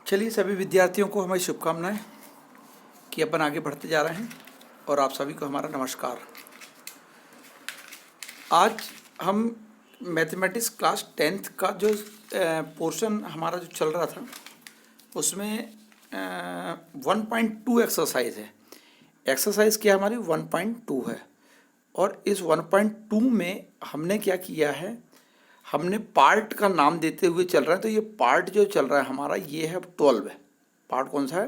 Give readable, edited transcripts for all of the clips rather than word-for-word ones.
चलिए सभी विद्यार्थियों को हमारी शुभकामनाएं कि अपन आगे बढ़ते जा रहे हैं और आप सभी को हमारा नमस्कार। आज हम मैथमेटिक्स क्लास 10th का जो पोर्शन हमारा जो चल रहा था उसमें 1.2 एक्सरसाइज है। एक्सरसाइज क्या हमारी 1.2 है और इस 1.2 में हमने क्या किया है, हमने पार्ट का नाम देते हुए चल रहा है। तो ये पार्ट जो चल रहा है हमारा ये है 12 है। पार्ट कौन सा है?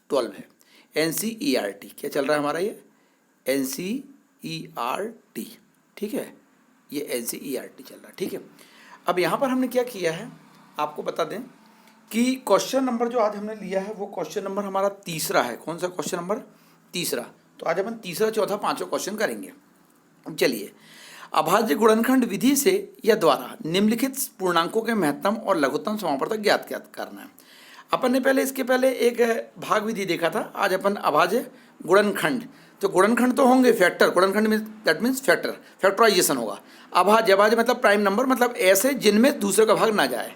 12 है। NCERT क्या चल रहा है हमारा? ये NCERT, ठीक है, ये NCERT चल रहा है, ठीक है। अब यहाँ पर हमने क्या किया है आपको बता दें कि क्वेश्चन नंबर जो आज हमने लिया है वो क्वेश्चन नंबर हमारा तीसरा है। कौन सा क्वेश्चन नंबर? तीसरा। तो आज अपन तीसरा, चौथा, पांचवा क्वेश्चन करेंगे। चलिए, अभाज्य गुणनखंड विधि से या द्वारा निम्नलिखित पूर्णांकों के महत्तम और लघुत्तम समापवर्तक ज्ञात करना है। अपन ने इसके पहले एक भाग विधि देखा था। आज अपन अभाज्य गुणनखंड, तो गुणनखंड तो होंगे फैक्टर, गुणनखंड में दैट मीन्स फैक्टराइजेशन होगा। अभाज्य मतलब प्राइम नंबर, मतलब ऐसे जिनमें दूसरे का भाग ना जाए,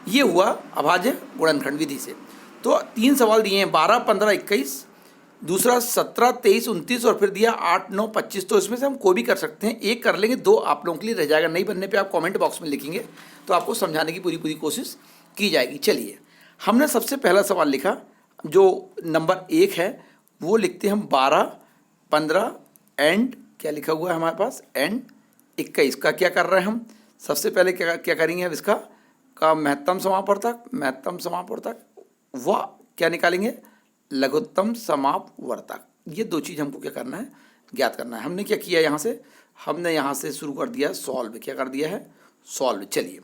ये हुआ अभाज्य गुणनखंड विधि से। तो 3 सवाल दिए हैं, 12, 15, 21, दूसरा 17, 23, 29 और फिर दिया 8, 9, 25। तो इसमें से हम कोई भी कर सकते हैं, एक कर लेंगे, 2 आप लोगों के लिए रह जाएगा। नहीं बनने पे आप कमेंट बॉक्स में लिखेंगे तो आपको समझाने की पूरी कोशिश की जाएगी। चलिए, हमने सबसे पहला सवाल लिखा जो नंबर 1 है, वो लिखते हैं हम 12, 15 एंड क्या लिखा हुआ है हमारे पास, एंड 21 का क्या कर रहे हैं हम? सबसे पहले क्या करेंगे अब इसका का महत्तम समापवर्तक व क्या निकालेंगे, लघुत्तम समापवर्तक। ये 2 चीज़ हमको क्या करना है, ज्ञात करना है। हमने क्या किया, हमने यहाँ से शुरू कर दिया सॉल्व। क्या कर दिया है? सॉल्व। चलिए,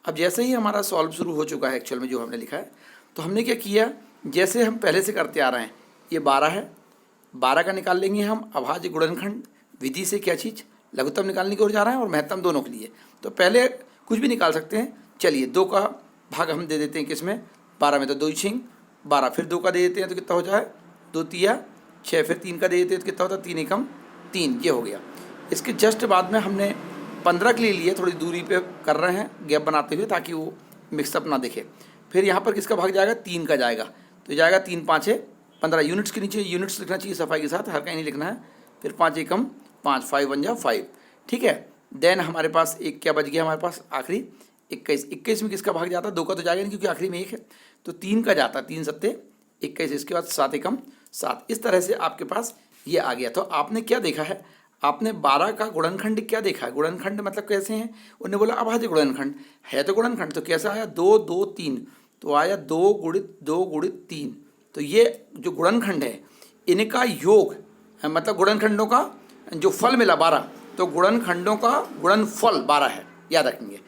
अब जैसे ही हमारा सॉल्व शुरू हो चुका है एक्चुअल में जो हमने लिखा है, तो हमने क्या किया, जैसे हम पहले से करते आ रहे हैं, ये 12 है, 12 का निकाल लेंगे हम अभाज्य गुणनखंड विधि से। क्या चीज़? लघुत्तम निकालने की ओर जा रहे हैं और महत्तम दोनों के लिए। तो पहले कुछ भी निकाल सकते हैं। चलिए, 2 का भाग हम दे देते हैं किसमें, 12 में। तो 2 छिंग 12, फिर 2 का दे देते हैं तो कितना हो जाए, 2 तिया 6, फिर 3 का दे देते हैं तो कितना होता है, 3 एकम 3। ये हो गया। इसके जस्ट बाद में हमने 15 के लिए लिए, थोड़ी दूरी पे कर रहे हैं गैप बनाते हुए ताकि वो मिक्सअप ना दिखे। फिर यहाँ पर किसका भाग जाएगा? 3 का जाएगा, तो जाएगा 3 5 15। यूनिट्स के नीचे यूनिट्स लिखना चाहिए सफाई के साथ, हर कहीं नहीं लिखना है। फिर 5 एकम 5, 5 1 जा 5, ठीक है। देन हमारे पास एक क्या बच गया हमारे पास आखिरी 21। 21 में किसका भाग जाता है? 2 का तो जाएगा नहीं क्योंकि आखिरी में 1 है, तो 3 का जाता है। 3 सत्ते 21, इसके बाद 7 एकम 7। इस तरह से आपके पास ये आ गया। तो आपने क्या देखा है, आपने 12 का गुणनखंड क्या देखा है? गुणनखंड मतलब कैसे हैं? उन्होंने बोला अभाज्य गुणनखंड है, तो गुणनखंड तो कैसा आया, 2 2 3, तो आया 2 गुणित 2 गुणित 3। तो ये जो गुणनखंड है इनका योग मतलब गुणनखंडों का जो फल मिला 12, तो गुणनखंडों का गुणनफल 12 है, याद रखेंगे।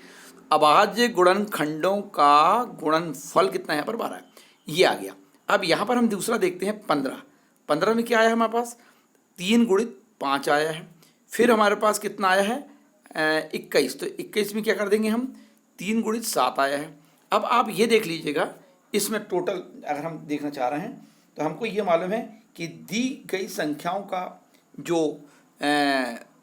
अभाज्य गुणनखंडों का गुणनफल कितना है यहाँ पर? 12 है, ये आ गया। अब यहाँ पर हम दूसरा देखते हैं 15। 15 में क्या आया हमारे पास? 3 गुणित 5 आया है। फिर हमारे पास कितना आया है? 21। तो 21 में क्या कर देंगे हम? 3 गुणित 7 आया है। अब आप ये देख लीजिएगा, इसमें टोटल अगर हम देखना चाह रहे हैं तो हमको ये मालूम है कि दी गई संख्याओं का जो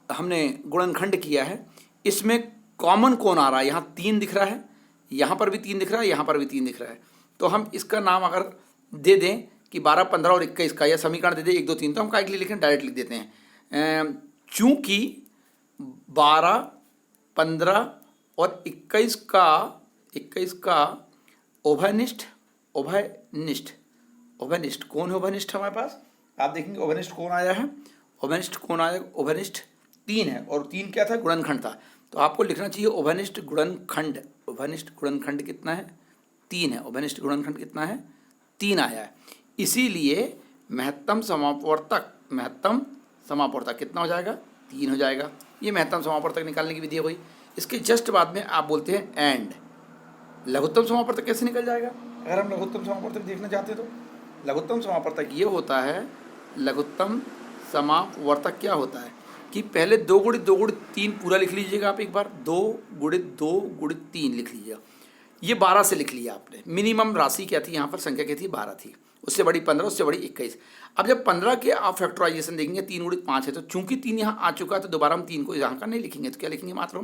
हमने गुणनखंड किया है, इसमें कॉमन कौन आ रहा है? यहाँ 3 दिख रहा है, यहाँ पर भी 3 दिख रहा है, यहाँ पर भी 3 दिख रहा है। तो हम इसका नाम अगर दे दें कि 12, 15 और 21 का, या समीकरण दे दें 1 2 3, तो हम काय के लिए लिखें, डायरेक्ट लिख देते हैं। चूँकि 12, 15 और 21 का उभयनिष्ठ कौन है? उभयनिष्ठ हमारे पास आप देखेंगे उभयनिष्ठ कौन आया है, उभयनिष्ठ कौन आया? उभयनिष्ठ 3 है, और 3 क्या था? गुणनखंड था। तो आपको लिखना चाहिए उभयनिष्ठ गुणनखंड। उभयनिष्ठ गुणनखंड कितना है? 3 है। उभयनिष्ठ गुणनखंड कितना है? 3 आया है। इसीलिए महत्तम समापवर्तक कितना हो जाएगा? 3 हो जाएगा। ये महत्तम समापवर्तक निकालने की विधि हो गई। इसके जस्ट बाद में आप बोलते हैं एंड। लघुत्तम समापवर्तक कैसे निकल जाएगा? अगर हम लघुत्तम समापवर्तक देखना चाहते हैं तो लघुत्तम समापवर्तक ये होता है, लघुत्तम समापवर्तक क्या होता है कि पहले 2 गुणित 2 गुणित 3 पूरा लिख लीजिएगा आप एक बार, 2 गुणित 2 गुणित 3 लिख लीजिएगा। ये 12 से लिख लिया आपने। मिनिमम राशि क्या थी यहाँ पर? संख्या क्या थी? 12 थी। उससे बड़ी 15, उससे बड़ी 21। अब जब 15 के आप फैक्टराइजेशन देखेंगे, 3 गुणित 5 है, तो चूंकि 3 यहाँ आ चुका है तो दोबारा हम 3 को यहाँ का नहीं लिखेंगे, तो क्या लिखेंगे? मात्र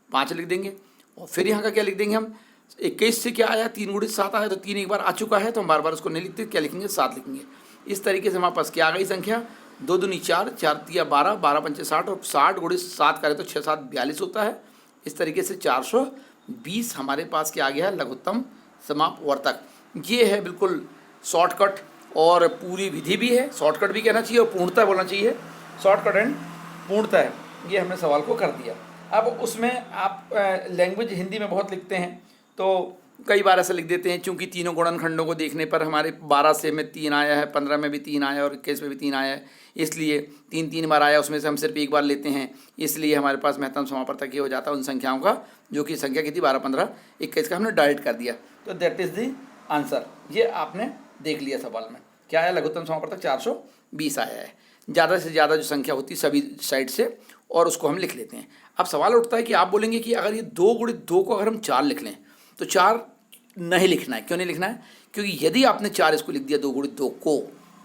5 लिख देंगे। और फिर यहाँ का क्या लिख देंगे हम? 21 से क्या आया, 3 गुणित 7 आया, तो 3 एक बार आ चुका है तो हम बार बार उसको नहीं लिखते, क्या लिखेंगे 7 लिखेंगे। इस तरीके से हमारे पास क्या आ गई संख्या, 2 दूनी 4, 4 तिया 12, 12 पंचे 60 और 60 गुणित 7 करें तो 6 7 42 होता है। इस तरीके से 420 हमारे पास क्या आ गया है, लघुत्तम समापवर्तक। ये है बिल्कुल शॉर्टकट और पूरी विधि भी है, शॉर्टकट भी कहना चाहिए और पूर्णतः बोलना चाहिए, शॉर्टकट एंड पूर्णतः। ये हमने सवाल को कर दिया। अब उसमें आप लैंग्वेज हिंदी में बहुत लिखते हैं तो कई बार ऐसा लिख देते हैं, चूंकि तीनों गुणनखंडों को देखने पर हमारे 12 से में 3 आया है, 15 में भी 3 आया और 21 में भी 3 आया है, इसलिए 3 बार आया, उसमें से हम सिर्फ एक बार लेते हैं, इसलिए हमारे पास महत्तम समापवर्तक ये हो जाता है उन संख्याओं का जो कि संख्या कितनी 12, 15, 21 का हमने डायरेक्ट कर दिया। तो दैट इज़ दी आंसर। ये आपने देख लिया सवाल में क्या आया, लघुत्तम समापवर्तक 420 आया है। ज़्यादा से ज़्यादा जो संख्या होती है सभी साइड से, और उसको हम लिख लेते हैं। अब सवाल उठता है कि आप बोलेंगे कि अगर ये 2 गुणित 2 को अगर हम 4 लिख लें तो 4 नहीं लिखना है। क्यों नहीं लिखना है, क्योंकि यदि आपने 4 इसको लिख दिया 2 गुणित 2 को,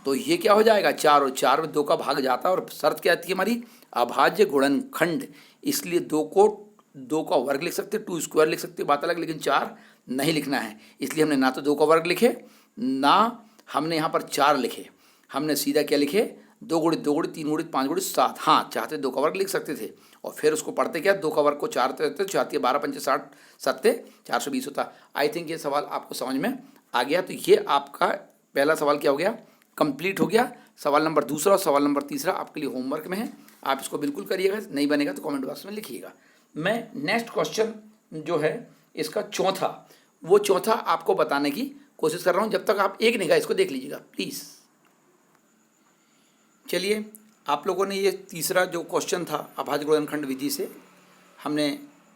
तो ये क्या हो जाएगा, 4 और 4 में 2 का भाग जाता है, और शर्त क्या आती है हमारी, अभाज्य गुणनखंड, इसलिए 2 को 2 का वर्ग लिख सकते, 2 स्क्वायर लिख सकते, बात अलग, लेकिन 4 नहीं लिखना है। इसलिए हमने ना तो 2 का वर्ग लिखे, ना हमने यहाँ पर 4 लिखे, हमने सीधा क्या लिखे, 2 गुणित 2 गुणित 3 गुणित 5 गुणित 7। हाँ, चाहते 2 का वर्ग लिख सकते थे और फिर उसको पढ़ते क्या, 2 का वर्ग को 4 देते, 4 12 पंचे 60, 7 420 होता। आई थिंक ये सवाल आपको समझ में आ गया। तो ये आपका पहला सवाल क्या हो गया, कंप्लीट हो गया। सवाल नंबर दूसरा और सवाल नंबर तीसरा आपके लिए होमवर्क में है, आप इसको बिल्कुल करिएगा, नहीं बनेगा तो कमेंट बॉक्स में लिखिएगा। मैं नेक्स्ट क्वेश्चन जो है इसका चौथा, वो चौथा आपको बताने की कोशिश कर रहा हूँ। जब तक आप एक निगाह इसको देख लीजिएगा प्लीज़। चलिए, आप लोगों ने ये तीसरा जो क्वेश्चन था अभाज्य गुणनखंड विधि से हमने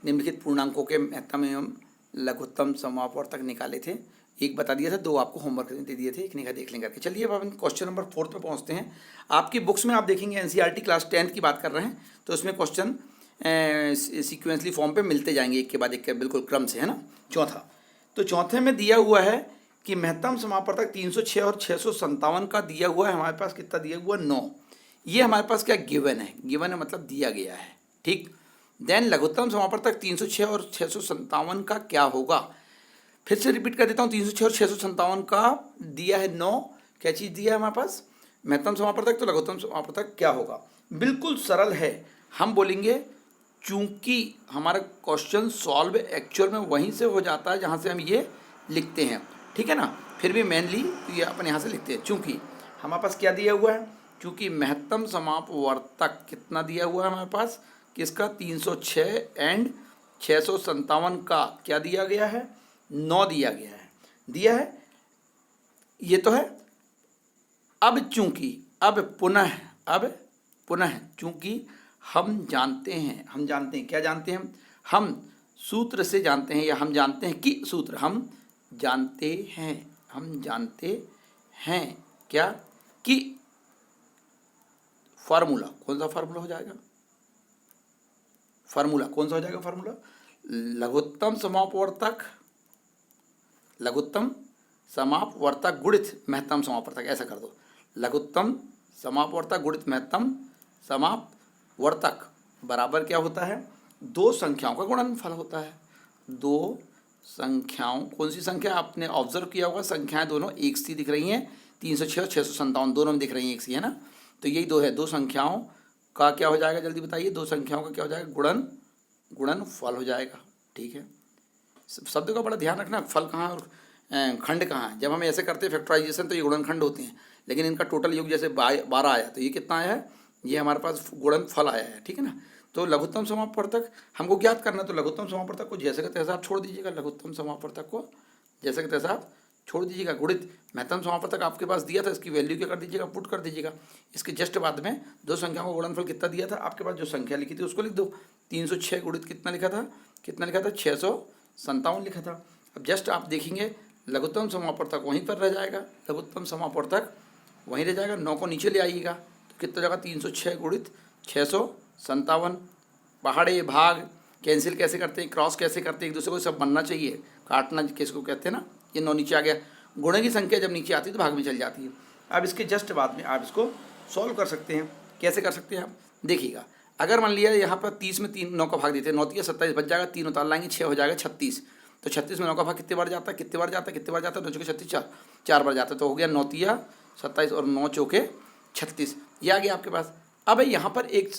निम्नलिखित पूर्णांकों के महत्तम एवं लघुत्तम समापवर्तक निकाले थे। एक बता दिया था, 2 आपको होमवर्क दे दिए थे, एक निगाह देख लें करके। चलिए अब हम क्वेश्चन नंबर 4 पे पहुंचते हैं। आपकी बुक्स में आप देखेंगे एनसीईआरटी क्लास 10 की बात कर रहे हैं, तो उसमें क्वेश्चन सीक्वेंसली फॉर्म पे मिलते जाएंगे एक के बाद एक के, बिल्कुल क्रम से, है ना। चौथा, तो चौथे में दिया हुआ है कि महत्तम समापवर्तक 306 और 657 का दिया हुआ है, हमारे पास कितना दिया हुआ, 9। ये हमारे पास क्या गिवन है, गिवन है मतलब दिया गया है, ठीक। देन लघुत्तम समापवर्तक 306 और 657 का क्या होगा, फिर से रिपीट कर देता हूँ, 306 और 657 का दिया है 9, क्या चीज़ दिया है हमारे पास, महत्तम समापवर्तक, तो लघुत्तम समापवर्तक क्या होगा। बिल्कुल सरल है, हम बोलेंगे चूंकि हमारा क्वेश्चन सॉल्व एक्चुअल में वहीं से हो जाता है जहाँ से हम ये लिखते हैं, ठीक है ना। फिर भी मेनली ये अपन यहाँ से लिखते हैं, चूंकि हमारे पास क्या दिया हुआ है, चूंकि महत्तम समापवर्तक कितना दिया हुआ है हमारे पास, किसका, 306 एंड 657 का क्या दिया गया है, 9 दिया गया है, दिया है, ये तो है। अब चूंकि अब पुनः चूंकि हम जानते हैं क्या जानते हैं, हम सूत्र से जानते हैं, या हम जानते हैं कि सूत्र, हम जानते हैं क्या कि फार्मूला, कौन सा फार्मूला हो जाएगा, फार्मूला कौन सा हो जाएगा, फार्मूला लघुत्तम समापवर्तक गुणित महत्तम समापवर्तक, ऐसा कर दो, लघुत्तम समापवर्तक गुणित महत्तम समापवर्तक बराबर क्या होता है, 2 संख्याओं का गुणनफल होता है। 2 संख्याओं, कौन सी संख्या आपने ऑब्जर्व किया होगा, संख्याएं दोनों एक सी दिख रही हैं, 306 और 657 दोनों में दिख रही हैं एक सी, है ना। तो यही 2 है, 2 संख्याओं का क्या हो जाएगा, जल्दी बताइए, 2 संख्याओं का क्या हो जाएगा, गुणनफल हो जाएगा, ठीक है। शब्द का बड़ा ध्यान रखना, फल कहाँ और खंड कहाँ है। जब हम ऐसे करते हैं फैक्टराइजेशन तो ये गुणनखंड होते हैं, लेकिन इनका टोटल योग जैसे 12 आया तो ये कितना आया है, ये हमारे पास गुणनफल आया है, ठीक है ना। तो लघुत्तम समापवर्तक हमको ज्ञात करना, तो लघुत्तम समापवर्तक को जैसे का तैसा आप छोड़ दीजिएगा, लघुत्तम समापवर्तक को जैसे का तैसा आप छोड़ दीजिएगा। गुणित महत्तम समापवर्तक आपके पास दिया था, इसकी वैल्यू क्या कर दीजिएगा, पुट कर दीजिएगा। इसके जस्ट बाद में 2 संख्याओं का गुणनफल कितना दिया था, आपके पास जो संख्या लिखी थी उसको लिख दो। 306 गुणित कितना लिखा था, 657 लिखा था। अब जस्ट आप देखेंगे लघुत्तम समापवर्तक वहीं पर रह जाएगा, लघुत्तम समापवर्तक वहीं रह जाएगा, 9 को नीचे ले आइएगा तो कितना जाएगा, 306 गुणित 657। पहाड़े भाग कैंसिल कैसे करते हैं, क्रॉस कैसे करते हैं, एक दूसरे को सब बनना चाहिए, काटना किसको कहते हैं ना। ये 9 नीचे आ गया, गुणे की संख्या जब नीचे आती है तो भाग में चल जाती है। अब इसके जस्ट बाद में आप इसको सॉल्व कर सकते हैं, कैसे कर सकते हैं आप देखिएगा। अगर मान लिया यहाँ पर 30 में 9 का भाग देते हैं, 9 3 27 बच जाएगा, 3 उतार लाएंगे 6 हो जाएगा 36, तो 36 में 9 का भाग कितने बार जाता है, कितने बार जाता है, कितने बार जाता है, 2 चौके 36, 4 बार जाता है। तो हो गया 9 तिया 27 और 9 चौके 36, ये आ गया आपके पास। अब यहाँ पर एक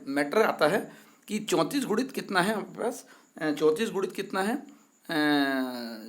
मैटर आता है कि 34 गुणित कितना है हमारे पास, 34 गुणित कितना है,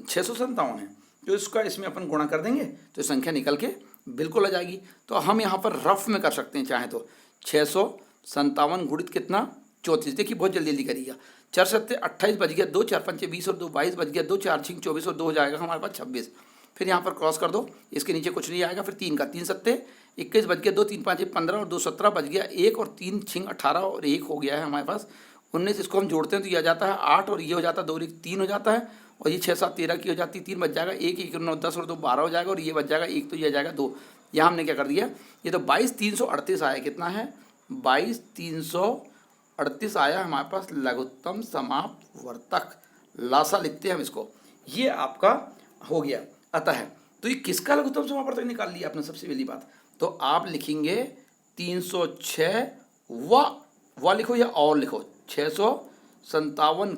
657 है। तो इसका इसमें अपन गुणा कर देंगे तो संख्या निकल के बिल्कुल आ जाएगी। तो हम यहाँ पर रफ में कर सकते हैं चाहे तो, 657 गुणित कितना 34। देखिए बहुत जल्दी जल्दी करिएगा, 4 सत्ते 28 बज गया, 2 4 पंचे 20 और 2 22 बज गया, 2 4 6 24 और 2 हो जाएगा हमारे पास 26। फिर यहाँ पर क्रॉस कर दो, इसके नीचे कुछ नहीं आएगा। फिर 3 का 3 सत्ते 21 बज गया, 2 3 5 15 और 2 17 बज गया, 1 और 3 6 18 और 1 हो गया है हमारे पास 19। इसको हम जोड़ते हैं तो ये आ जाता है 8 और ये हो जाता है 2 3 हो जाता है, और ये 6 7 13 की हो जाती है, 3 बच जाएगा, 1 1 9 10 और 2 12 हो जाएगा, और ये बच जाएगा 1, तो ये आ जाएगा 2। यहाँ हमने क्या कर दिया, ये तो 22 338 आया। कितना है 22 338 आया हमारे पास लघुत्तम समापवर्तक, लासा लिखते हैं हम इसको, ये आपका हो गया। अतः तो ये किसका लघुत्तम समापवर्तक निकाल लिया आपने, सबसे पहली बात तो आप लिखेंगे 306 व लिखो या और लिखो, 657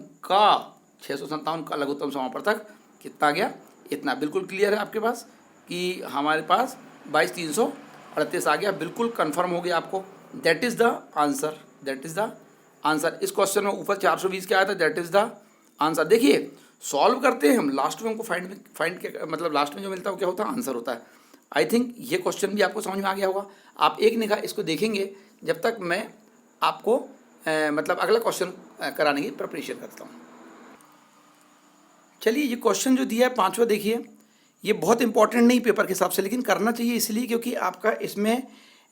का लघुत्तम समापवर्तक कितना गया, इतना। बिल्कुल क्लियर है आपके पास कि हमारे पास 22 338 आ गया, बिल्कुल कंफर्म हो गया आपको। That is the answer, that is the answer. इस क्वेश्चन में ऊपर 420 क्या आया था, दैट इज़ द आंसर। देखिए सॉल्व करते हैं हम, लास्ट में हमको फाइंड के मतलब लास्ट में जो मिलता है वो क्या होता है, आंसर होता है। आई थिंक ये क्वेश्चन भी आपको समझ में आ गया होगा। आप एक निगाह इसको देखेंगे जब तक मैं आपको मतलब अगला क्वेश्चन कराने की प्रिपरेशन करता हूँ। चलिए ये क्वेश्चन जो दिया है 5वां, देखिए ये बहुत इंपॉर्टेंट नहीं पेपर के हिसाब से, लेकिन करना चाहिए इसलिए क्योंकि आपका इसमें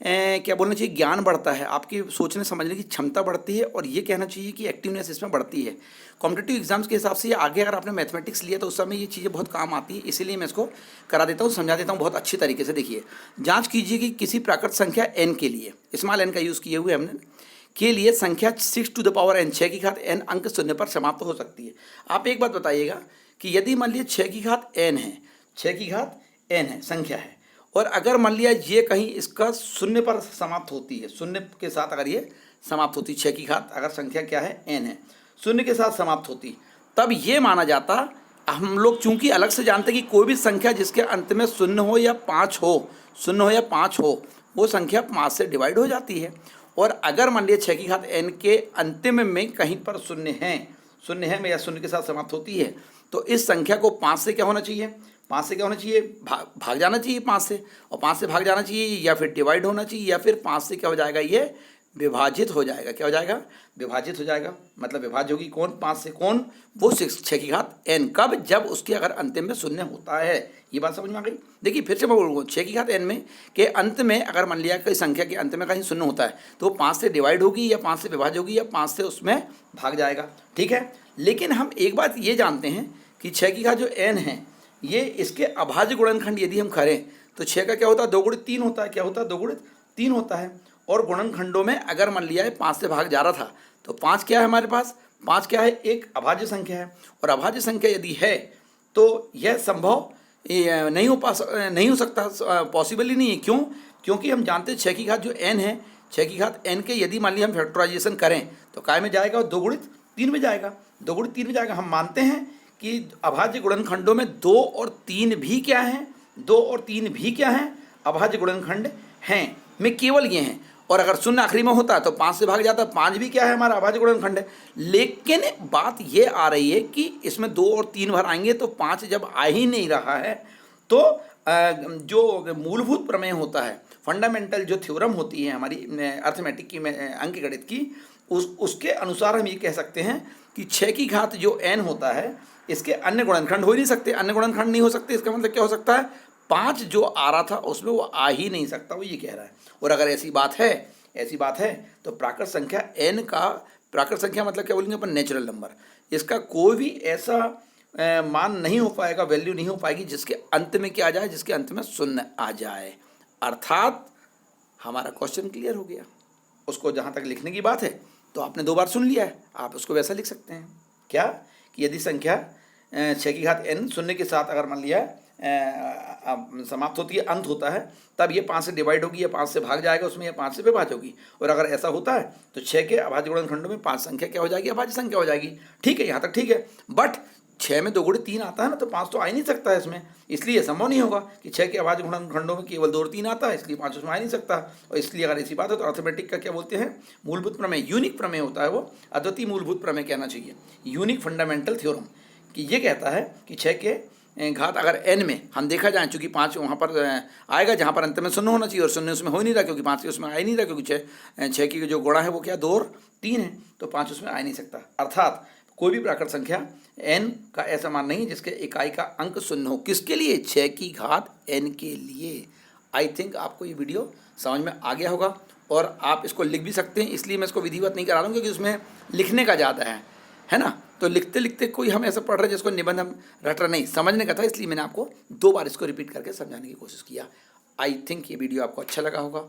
क्या बोलना चाहिए, ज्ञान बढ़ता है, आपकी सोचने समझने की क्षमता बढ़ती है, और ये कहना चाहिए कि एक्टिवनेस इसमें बढ़ती है। कॉम्पिटिटिव एग्जाम्स के हिसाब से आगे अगर आपने मैथमेटिक्स लिया तो उस समय ये चीज़ें बहुत काम आती है, इसीलिए मैं इसको करा देता हूँ, समझा देता हूँ बहुत अच्छी तरीके से। देखिए जाँच कीजिए कि किसी प्राकृत संख्या n के लिए, स्मॉल n का यूज़ किए हुए हमने, के लिए संख्या 6 टू द पावर n, 6 की घात n अंक शून्य पर समाप्त हो सकती है। आप एक बात बताइएगा कि यदि मान लीजिए 6 की घात n है, 6 की घात n है संख्या है, और अगर मान लिया ये कहीं इसका शून्य पर समाप्त होती है, शून्य के साथ अगर ये समाप्त होती, 6 की घात अगर संख्या क्या है n है, शून्य के साथ समाप्त होती, तब ये माना जाता, हम लोग चूंकि अलग से जानते कि कोई भी संख्या जिसके अंत में शून्य हो या 5 हो, शून्य हो या 5 हो, वो संख्या 5 से डिवाइड हो जाती है। और अगर मान लिया 6 की घात n के अंतिम में कहीं पर शून्य है में या शून्य के साथ समाप्त होती है, तो इस संख्या को 5 से क्या होना चाहिए, 5 से क्या होना चाहिए, भाग जाना चाहिए 5 से, और 5 से भाग जाना चाहिए या फिर डिवाइड होना चाहिए, या फिर 5 से क्या हो जाएगा, ये विभाजित हो जाएगा। क्या हो जाएगा, विभाजित हो जाएगा। मतलब विभाज्य होगी कौन, 5 से कौन, वो 6 की घात n। कब, जब उसके अगर अंतिम में शून्य होता है। ये बात समझ में आ गई। देखिए फिर से मैं बोलूँगा, 6 की घात n में के अंत में अगर मान लिया कोई संख्या के अंत में कहीं शून्य होता है तो वो 5 से डिवाइड होगी या 5 से विभाज्य होगी या 5 से उसमें भाग जाएगा। ठीक है, लेकिन हम एक बात ये जानते हैं कि 6 की घात जो n है, ये इसके अभाज्य गुणनखंड यदि हम करें तो 6 का क्या होता है, 2 गुणित 3 होता है। क्या होता है, 2 गुणित 3 होता है। और गुणनखंडों में अगर मान लिया है 5 से भाग जा रहा था, तो 5 क्या है हमारे पास, 5 क्या है, एक अभाज्य संख्या है। और अभाज्य संख्या यदि है तो यह संभव नहीं हो सकता, पॉसिबल ही नहीं है। क्यों, क्योंकि हम जानते हैं 6 की घात जो n है, 6 की घात n के यदि मान लिया हम फैक्टराइजेशन करें तो काय में जाएगा, 2 गुणित 3 में जाएगा, 2 गुणित 3 में जाएगा। हम मानते हैं कि अभाज्य गुणनखंडों में 2 और 3 भी क्या हैं, 2 और 3 भी क्या हैं, अभाज्य गुणनखंड हैं, में केवल ये हैं। और अगर शून्य आखिरी में होता तो 5 से भाग जाता, 5 भी क्या है, हमारा अभाज्य गुणनखंड है। लेकिन बात ये आ रही है कि इसमें 2 और 3 भर आएंगे, तो 5 जब आ ही नहीं रहा है तो जो मूलभूत प्रमेय होता है, फंडामेंटल जो थ्योरम होती है हमारी अर्थमेटिक की, अंकगणित की, उसके अनुसार हम ये कह सकते हैं कि 6 की घात जो n होता है, इसके अन्य गुणनखंड हो ही नहीं सकते, अन्य गुणनखंड नहीं हो सकते। इसका मतलब क्या हो सकता है, 5 जो आ रहा था उसमें वो आ ही नहीं सकता, वो ये कह रहा है। और अगर ऐसी बात है तो प्राकृत संख्या n का, प्राकृत संख्या मतलब क्या बोलेंगे अपन, नेचुरल नंबर, इसका कोई भी ऐसा मान नहीं हो पाएगा, वैल्यू नहीं हो पाएगी जिसके अंत में क्या आ जाए, जिसके अंत में शून्य आ जाए। अर्थात हमारा क्वेश्चन क्लियर हो गया। उसको जहाँ तक लिखने की बात है तो आपने 2 बार सुन लिया है, आप उसको वैसा लिख सकते हैं। क्या कि यदि संख्या 6 की घात n शून्य के साथ अगर मान लिया समाप्त होती है, अंत होता है, तब ये 5 से डिवाइड होगी या 5 से भाग जाएगा उसमें, या 5 से विभाज्य होगी। और अगर ऐसा होता है तो 6 के अभाज्य गुणनखंडों में 5 संख्या क्या हो जाएगी, अभाज्य संख्या हो जाएगी। ठीक है, यहाँ तक ठीक है। बट 6 में 2 गुणे 3 आता है ना, तो 5 तो आ ही नहीं सकता है इसमें, इसलिए संभव नहीं होगा कि 6 के अभाज्य गुणनखंडों में केवल 2 और 3 आता है, इसलिए 5 उसमें आ ही नहीं सकता। और इसलिए अगर ऐसी बात है तो अर्थमेटिक का क्या बोलते हैं, मूलभूत प्रमेय, यूनिक प्रमेय होता है वो, अद्वितीय मूलभूत प्रमेय कहना चाहिए, यूनिक फंडामेंटल थ्योरम, कि ये कहता है कि 6 के घात अगर n में हम देखा जाए, चूंकि 5 वहाँ पर आएगा जहाँ पर अंत में शून्य होना चाहिए, और शून्य उसमें हो ही नहीं रहा, क्योंकि 5 के उसमें आ ही नहीं रहा, क्योंकि 6 की जो गुणा है वो क्या 2 और 3 है, तो 5 उसमें आ ही नहीं सकता। अर्थात कोई भी प्राकृत संख्या n का ऐसा मान नहीं जिसके इकाई का अंक शून्य हो। किसके लिए, 6 की घात n के लिए। आई थिंक आपको ये वीडियो समझ में आ गया होगा, और आप इसको लिख भी सकते हैं, इसलिए मैं इसको विधिवत नहीं करा रहा हूँ क्योंकि उसमें लिखने का ज़्यादा है ना, तो लिखते लिखते कोई हम ऐसा पढ़ रहे जिसको निबंध हम रट रहे, नहीं, समझने का था, इसलिए मैंने आपको 2 बार इसको रिपीट करके समझाने की कोशिश किया। आई थिंक ये वीडियो आपको अच्छा लगा होगा,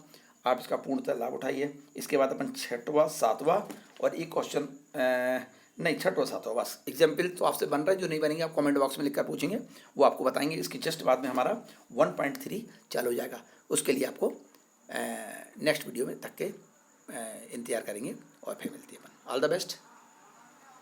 आप इसका पूर्णतः लाभ उठाइए। इसके बाद अपन 6वां 7वां और एक क्वेश्चन, नहीं 6वां 7वां बस एग्जाम्पल तो आपसे बन रहा है, जो नहीं बनेंगे आप कमेंट बॉक्स में लिखकर पूछेंगे, वो आपको बताएंगे। इसके जस्ट बाद में हमारा 1.3 चालू हो जाएगा, उसके लिए आपको नेक्स्ट वीडियो में तक के इंतजार करेंगे, और फिर मिलती है अपन। All the best.